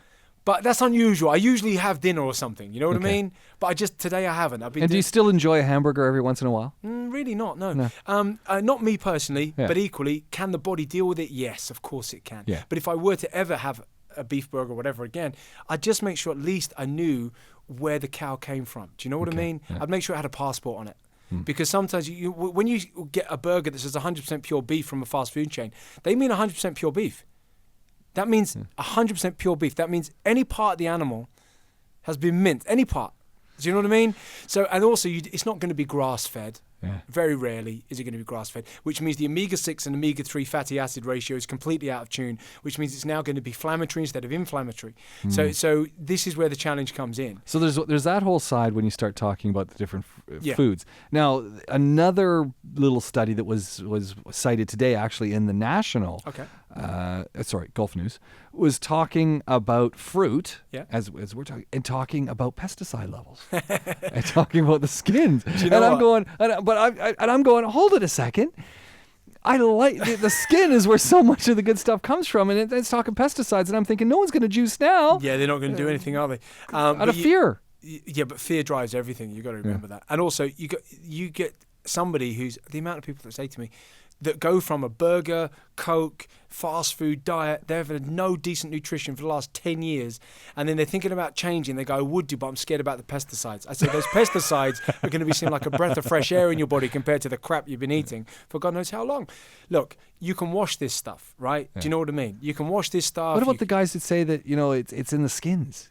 But that's unusual. I usually have dinner or something. You know what I mean? But today I haven't. And do you still enjoy a hamburger every once in a while? Really not, no. Not me personally, but equally, can the body deal with it? Yes, of course it can. Yeah. But if I were to ever have a beef burger or whatever again, I'd just make sure at least I knew where the cow came from. Do you know what I mean? Yeah. I'd make sure it had a passport on it. Because sometimes when you get a burger that says 100% pure beef from a fast food chain, they mean 100% pure beef. That means 100% pure beef. That means any part of the animal has been minced. Any part. Do you know what I mean? So, and also, it's not going to be grass-fed. Yeah. Very rarely is it going to be grass-fed, which means the omega-6 and omega-3 fatty acid ratio is completely out of tune, which means it's now going to be inflammatory instead of inflammatory. So this is where the challenge comes in. So there's that whole side when you start talking about the different foods. Now, another little study that was cited today, actually in the National, Gulf News, was talking about fruit, as we're talking, and talking about pesticide levels, and talking about the skins. I'm going, hold it a second. I like the skin is where so much of the good stuff comes from, and it's talking pesticides, and I'm thinking no one's going to juice now. Yeah, they're not going to do anything, are they? Out of fear. Yeah, but fear drives everything. You've got to remember that. And also, you get somebody who's the amount of people that say to me that go from a burger, Coke, fast food diet, they've had no decent nutrition for the last 10 years, and then they're thinking about changing. They go, I would do, but I'm scared about the pesticides. I say, those pesticides are going to be seem like a breath of fresh air in your body compared to the crap you've been eating for God knows how long. Look, you can wash this stuff, right? Yeah. Do you know what I mean? You can wash this stuff. What about the guys that say that, it's in the skins?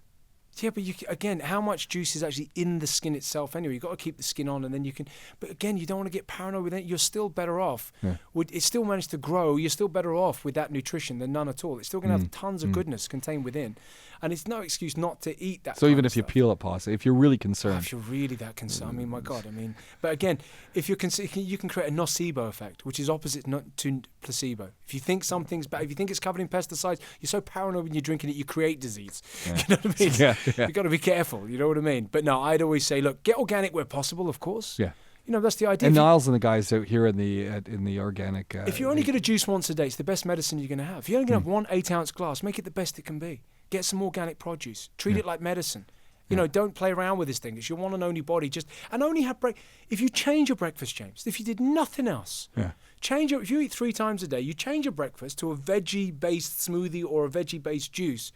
Yeah, but again, how much juice is actually in the skin itself anyway? You've got to keep the skin on, and then you can... But again, you don't want to get paranoid with it. You're still better off. Yeah. It still managed to grow. You're still better off with that nutrition than none at all. It's still going to have tons of goodness contained within. And it's no excuse not to eat that. So even if you peel it, pasta, if you're really concerned... if you're really that concerned, I mean, my God, But again, if you can create a nocebo effect, which is opposite to placebo. If you think something's bad, if you think it's covered in pesticides, you're so paranoid when you're drinking it, you create disease. Yeah. You know what I mean? Yeah. You've got to be careful, you know what I mean? But no, I'd always say, look, get organic where possible, of course. Yeah. That's the idea. And Niles and the guys out here in the organic... if you're only going to juice once a day, it's the best medicine you're going to have. If you're only going to have 1 8-ounce glass, make it the best it can be. Get some organic produce. Treat it like medicine. You know, don't play around with this thing. It's your one and only body. And only have if you change your breakfast, James, if you did nothing else, if you eat 3 times a day, you change your breakfast to a veggie-based smoothie or a veggie-based juice,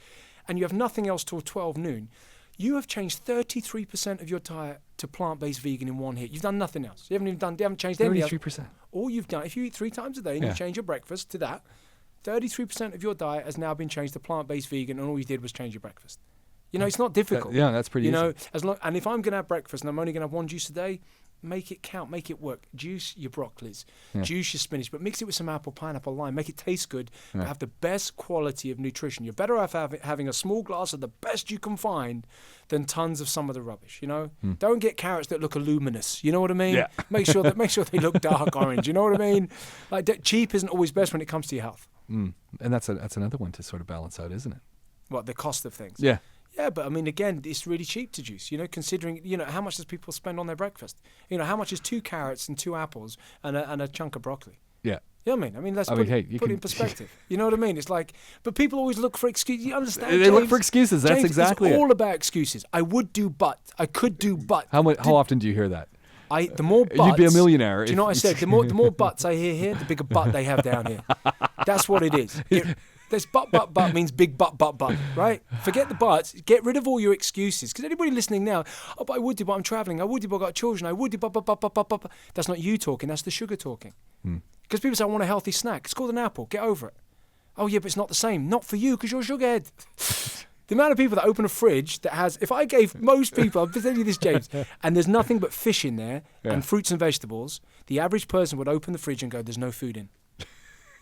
and you have nothing else till 12 noon, you have changed 33% of your diet to plant-based vegan in one hit. You've done nothing else. You haven't changed anything else. 33%. All you've done, if you eat 3 times a day and you change your breakfast to that, 33% of your diet has now been changed to plant-based vegan, and all you did was change your breakfast. You know, it's not difficult. That's pretty easy. You know, and if I'm going to have breakfast and I'm only going to have 1 juice a day, make it count, make it work. Juice your broccolis, juice your spinach, but mix it with some apple, pineapple, lime. Make it taste good, but have the best quality of nutrition. You're better off having a small glass of the best you can find than tons of some of the rubbish, you know? Don't get carrots that look luminous, you know what I mean? Yeah. Make sure they look dark orange, you know what I mean? Like, cheap isn't always best when it comes to your health. And that's another one to sort of balance out, isn't it? What, the cost of things? Yeah. Yeah, but I mean, again, it's really cheap to juice, you know, considering, you know, how much does people spend on their breakfast? You know, how much is 2 carrots and 2 apples and a chunk of broccoli? Yeah. You know what I mean? I mean, let's put it in perspective. You know what I mean? It's like, but people always look for excuses. You understand? They look for excuses. That's exactly it. It's all about excuses. I would do, but I could do, but. How often do you hear that? The more butts. You'd be a millionaire. Do you know what I said? The more butts I hear here, the bigger butt they have down here. That's what it is. This but means big but, right? Forget the buts. Get rid of all your excuses. Because anybody listening now, but I would do, but I'm traveling. I would do, but I've got children. I would do, but. That's not you talking. That's the sugar talking. Because people say, I want a healthy snack. It's called an apple. Get over it. Oh, yeah, but it's not the same. Not for you, because you're a sugarhead. The amount of people that open a fridge that has, if I gave most people, I'm telling you this, James, and there's nothing but fish in there and fruits and vegetables, the average person would open the fridge and go, there's no food in.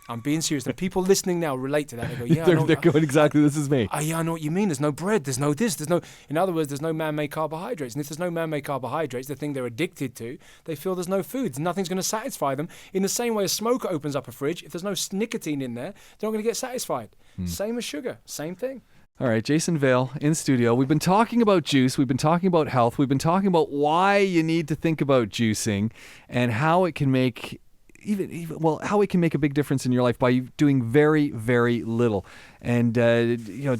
I'm being serious. The people listening now relate to that. They go, yeah, they're going exactly. This is me. Yeah, I know what you mean. There's no bread. There's no this. There's no. In other words, there's no man-made carbohydrates. And if there's no man-made carbohydrates, the thing they're addicted to, they feel there's no food. Nothing's going to satisfy them. In the same way, a smoker opens up a fridge. If there's no nicotine in there, they're not going to get satisfied. Same as sugar. Same thing. All right, Jason Vale in studio. We've been talking about juice. We've been talking about health. We've been talking about why you need to think about juicing and how it can make. How it can make a big difference in your life by doing very, very little. And,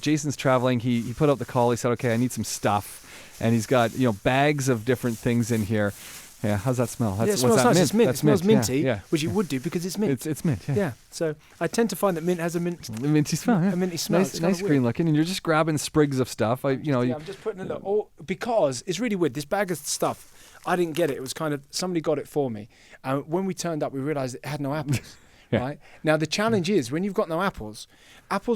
Jason's traveling. He put out the call. He said, okay, I need some stuff. And he's got, bags of different things in here. Yeah, how's that smell? It smells nice. It's mint. It smells minty, which it would do because it's mint. It's mint, yeah. So I tend to find that mint has a minty smell. Yeah. A minty smell. Nice green looking. And you're just grabbing sprigs of stuff. I'm just putting it because it's really weird. This bag of stuff, I didn't get it. It was kind of, somebody got it for me. When we turned up, we realized it had no apples. Right? Now, the challenge is when you've got no apples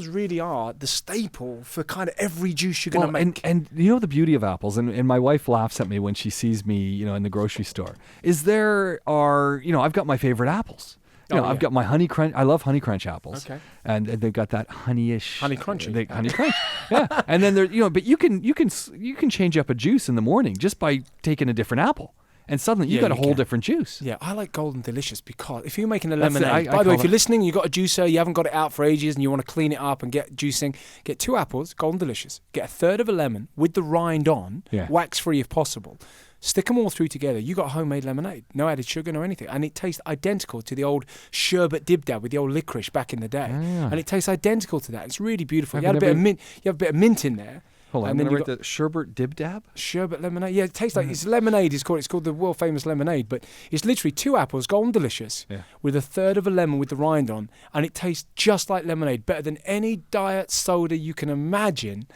really are the staple for kind of every juice you're going to make. And you know the beauty of apples, and my wife laughs at me when she sees me, in the grocery store, is I've got my favorite apples. I've got my Honey Crunch. I love Honey Crunch apples. Okay. And they've got that honeyish. Honey Crunchy. Honey Crunch. Yeah. And then but you can change up a juice in the morning just by taking a different apple. And suddenly you got a whole different juice. Yeah, I like Golden Delicious because if you're making a lemonade, by the way, if you're listening, you've got a juicer, you haven't got it out for ages and you want to clean it up and get juicing, get 2 apples, Golden Delicious, get 1/3 of a lemon with the rind on, wax-free if possible. Stick them all through together. You got homemade lemonade, no added sugar, no anything. And it tastes identical to the old sherbet dib-dab with the old licorice back in the day. And it tastes identical to that. It's really beautiful. You have a bit of mint in there. Hold on, I'm going to write the sherbet dib-dab? Sherbet lemonade. Yeah, it tastes like, it's lemonade. It's called the world famous lemonade, but it's literally 2 apples, Golden Delicious, with 1/3 of a lemon with the rind on, and it tastes just like lemonade, better than any diet soda you can imagine,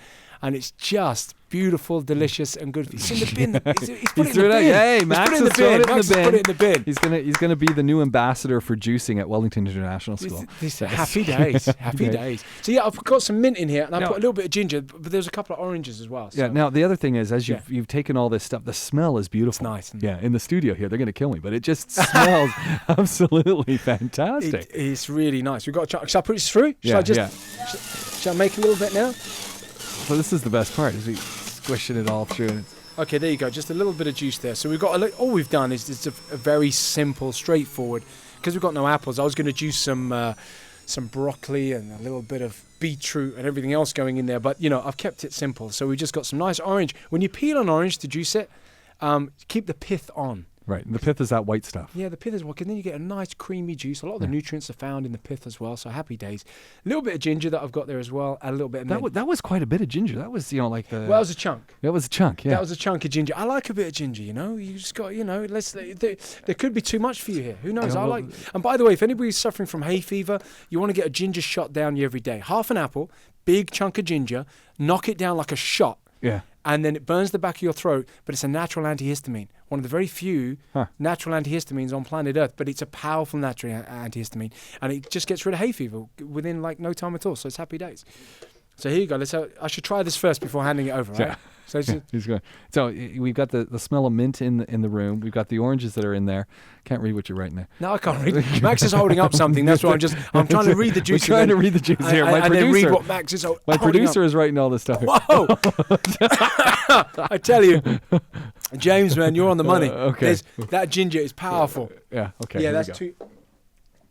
and it's just beautiful, delicious, and good. It's in the bin. He's put it in the bin. Hey, Max has put it in the bin. He's gonna be the new ambassador for juicing at Wellington International School. Happy days. Happy days. So yeah, I've got some mint in here, and I put a little bit of ginger, but there's a couple of oranges as well. So. Yeah. Now the other thing is, as you've taken all this stuff, the smell is beautiful. It's nice. Yeah. In the studio here, they're gonna kill me, but it just smells absolutely fantastic. It's really nice. Shall I put this through? Shall I make a little bit now? So this is the best part, is we squishing it all through. Okay, there you go. Just a little bit of juice there. So we've got all we've done is it's a very simple, straightforward. Because we've got no apples, I was going to juice some broccoli and a little bit of beetroot and everything else going in there. But I've kept it simple. So we just got some nice orange. When you peel an orange to juice it, keep the pith on. Right. And the pith is that white stuff. Yeah, the pith is what, and then you get a nice creamy juice. A lot of the nutrients are found in the pith as well, so happy days. A little bit of ginger that I've got there as well, and a little bit of mint. That was quite a bit of ginger. That was, like the... Well, that was a chunk. That was a chunk, yeah. That was a chunk of ginger. I like a bit of ginger, You just got, there could be too much for you here. Who knows? And by the way, if anybody's suffering from hay fever, you want to get a ginger shot down you every day. Half an apple, big chunk of ginger, knock it down like a shot. Yeah. And then it burns the back of your throat, but it's a natural antihistamine. One of the very few natural antihistamines on planet Earth, but it's a powerful natural antihistamine. And it just gets rid of hay fever within no time at all. So it's happy days. So here you go. I should try this first before handing it over, right? Yeah. So he's going. So we've got the smell of mint in the room. We've got the oranges that are in there. Can't read what you're writing there. No, I can't read. Max is holding up something. That's why I'm trying to read the juice. We're trying to read the juice here. And then read what Max is holding up. My producer is writing all this stuff here. Whoa! I tell you, James, man, you're on the money. Okay. That ginger is powerful. Yeah. Okay. Yeah, that's too.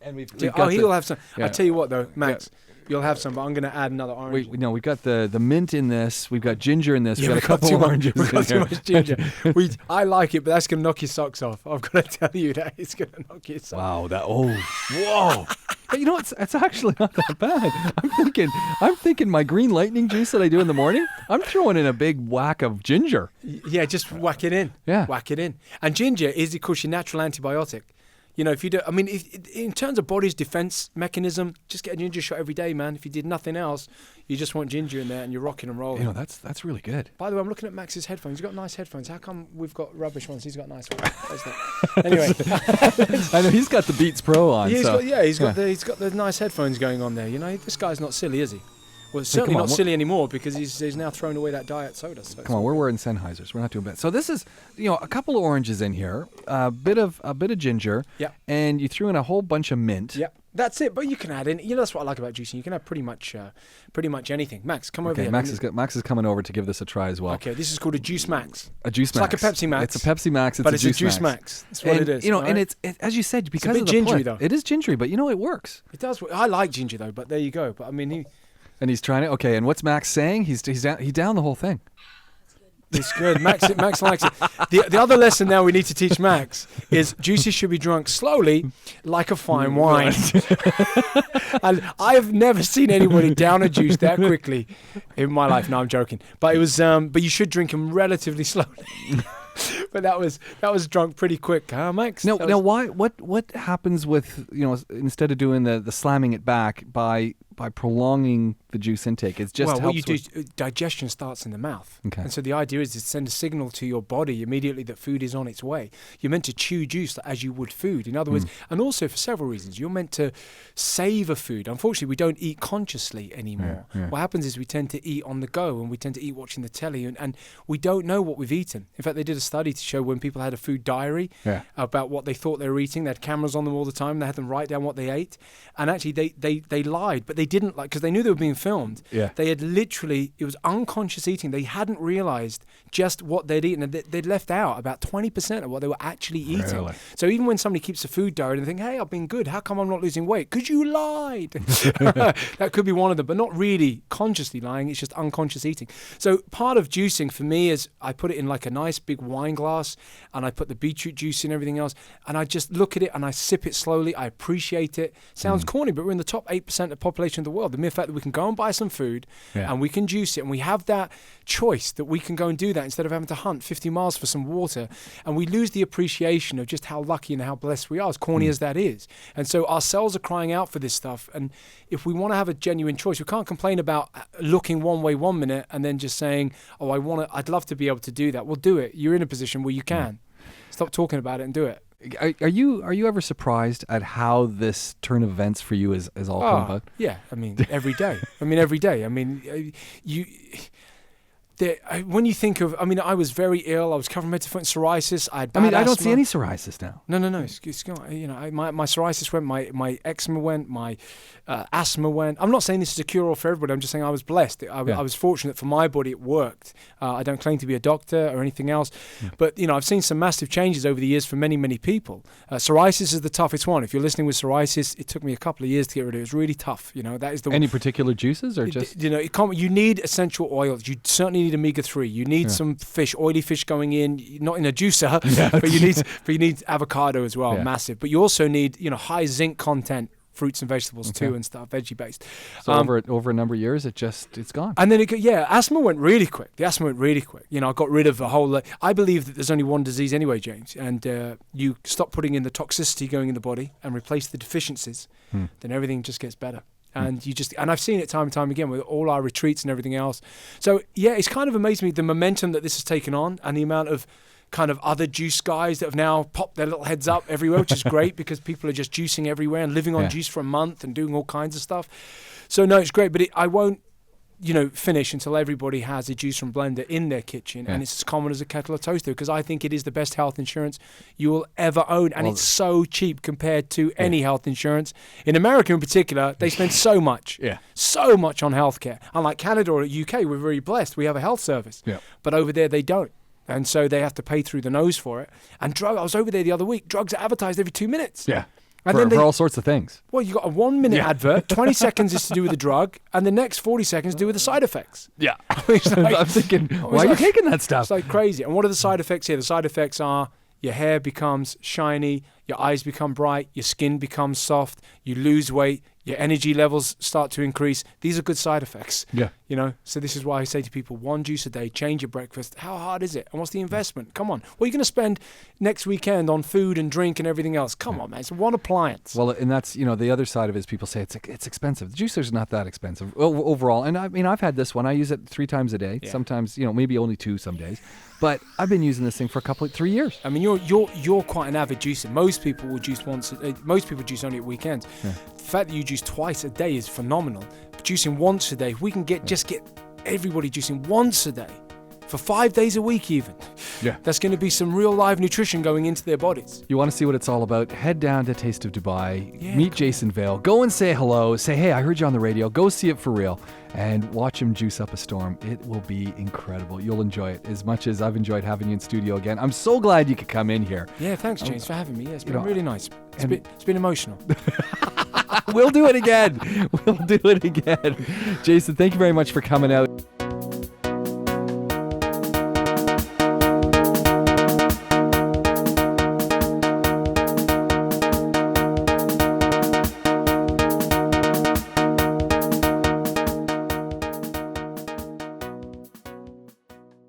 And we've he'll have some. Yeah. I tell you what, though, Max. Yeah. You'll have some, but I'm going to add another orange. We've got the mint in this. We've got ginger in this. Yeah, we've got a couple oranges. We've got too much ginger. I like it, but that's going to knock your socks off. I've got to tell you that it's going to knock your socks off. Wow! Whoa! But it's actually not that bad. I'm thinking my green lightning juice that I do in the morning. I'm throwing in a big whack of ginger. Yeah, just whack it in. Yeah, whack it in. And ginger is, of course, your natural antibiotic. If you do, in terms of body's defense mechanism, just get a ginger shot every day, man. If you did nothing else, you just want ginger in there and you're rocking and rolling. That's really good. By the way, I'm looking at Max's headphones. He's got nice headphones. How come we've got rubbish ones? He's got nice ones. Anyway. I know he's got the Beats Pro on. He's got the nice headphones going on there. This guy's not silly, is he? Well, it's certainly not silly anymore because he's now thrown away that diet soda. So come on, we're wearing Sennheisers. We're not doing bad. So this is, a couple of oranges in here, a bit of ginger, and you threw in a whole bunch of mint. Yeah, that's it. But you can add in. That's what I like about juicing. You can have pretty much anything. Max, come over here. Max is coming over to give this a try as well. Okay, this is called a Juice Max. A Juice Max. It's like a Pepsi Max. It's a Pepsi Max. But it's a Juice Max. That's what it is. And it's as you said, because it's a bit of the gingery though. It is gingery, but it works. It does. I like ginger though, but there you go. But And he's trying to. Okay, and what's Max saying? He down the whole thing. It's good. Max likes it. The other lesson now we need to teach Max is juices should be drunk slowly, like a fine wine. And I have never seen anybody down a juice that quickly in my life. No, I'm joking. But it was. But you should drink them relatively slowly. But that was drunk pretty quick, huh, Max? Now why? What happens with instead of doing the slamming it back by prolonging the juice intake? It's just what you do is digestion starts in the mouth, and so the idea is to send a signal to your body immediately that food is on its way. You're meant to chew juice as you would food. In other words, and also for several reasons, you're meant to savor food. Unfortunately, we don't eat consciously anymore. Yeah. What happens is we tend to eat on the go, and we tend to eat watching the telly, and we don't know what we've eaten. In fact, they did a study to show when people had a food diary about what they thought they were eating. They had cameras on them all the time. They had them write down what they ate, and actually they lied, but they didn't because they knew they were being filmed. Yeah. They had literally, it was unconscious eating. They hadn't realized just what they'd eaten, and they'd left out about 20% of what they were actually eating. Really? So even when somebody keeps a food diary and they think, hey, I've been good, how come I'm not losing weight? Because you lied. That could be one of them, but not really consciously lying. It's just unconscious eating. So part of juicing for me is I put it in like a nice big wine glass, and I put the beetroot juice and everything else, and I just look at it and I sip it slowly. I appreciate it. Sounds corny, but we're in the top 8% of the population of the world. The mere fact that we can go and buy some food and we can juice it, and we have that choice that we can go and do that instead of having to hunt 50 miles for some water, and we lose the appreciation of just how lucky and how blessed we are, as corny as that is. And so our cells are crying out for this stuff, and if we want to have a genuine choice, we can't complain about looking one way 1 minute and then just saying, oh, I'd love to be able to do that. Well, do it. You're in a position where you can. Stop talking about it and do it. Are you ever surprised at how this turn of events for you is all come about? Yeah, every day. Every day. When you think of, I was very ill. I was covered from head to foot in psoriasis. I had bad asthma. I don't see any psoriasis now. No. It's gone. My psoriasis went. My eczema went. My asthma went. I'm not saying this is a cure-all for everybody. I'm just saying I was blessed. I was fortunate for my body. It worked. I don't claim to be a doctor or anything else, but I've seen some massive changes over the years for many, many people. Psoriasis is the toughest one. If you're listening with psoriasis, it took me a couple of years to get rid of it. It was really tough. That is the any particular juices or just you need essential oils. You certainly need need omega-3. You need some fish, oily fish going in, not in a juicer, but you need avocado as well, massive. But you also need, high zinc content fruits and vegetables too, and stuff, veggie based. So over a number of years, it's gone. And then asthma went really quick. The asthma went really quick. I got rid of a whole. I believe that there's only one disease anyway, James. And you stop putting in the toxicity going in the body and replace the deficiencies, then everything just gets better. And and I've seen it time and time again with all our retreats and everything else. So it's kind of amazed me the momentum that this has taken on and the amount of kind of other juice guys that have now popped their little heads up everywhere, which is great because people are just juicing everywhere and living on juice for a month and doing all kinds of stuff. So no, it's great, but I won't, finish until everybody has a juicer and blender in their kitchen and it's as common as a kettle of toaster, because I think it is the best health insurance you will ever own, and it's so cheap compared to any health insurance. In America in particular, they spend so much on healthcare. Unlike Canada or the UK, we're very blessed. We have a health service, but over there they don't. And so they have to pay through the nose for it. And I was over there the other week. Drugs are advertised every 2 minutes. Yeah. And for all sorts of things. Well, you got a 1 minute advert. 20 seconds is to do with the drug, and the next 40 seconds do with the side effects. Yeah. I'm thinking, why are you taking that stuff? It's like crazy. And what are the side effects here? The side effects are your hair becomes shiny, your eyes become bright, your skin becomes soft, you lose weight, your energy levels start to increase. These are good side effects. Yeah. So this is why I say to people, 1 juice a day, change your breakfast. How hard is it? And what's the investment? Come on. What are you going to spend next weekend on food and drink and everything else? Come on, man. It's one appliance. Well, and that's, the other side of it is people say it's expensive. The juicer's not that expensive overall. And I mean, I've had this one. I use it 3 times a day. Yeah. Sometimes, maybe only 2 some days. But I've been using this thing for 3 years. I mean, you're quite an avid juicer. Most people will juice most people juice only at weekends. Yeah. The fact that you juice twice a day is phenomenal. But juicing once a day, if we can get everybody juicing once a day for 5 days a week even. Yeah. That's going to be some real live nutrition going into their bodies. You want to see what it's all about? Head down to Taste of Dubai, meet Jason Vale, go and say hello, say, hey, I heard you on the radio, go see it for real, and watch him juice up a storm. It will be incredible. You'll enjoy it as much as I've enjoyed having you in studio again. I'm so glad you could come in here. Yeah, thanks, James, for having me. Yeah, it's been really nice. It's been emotional. We'll do it again. Jason, thank you very much for coming out.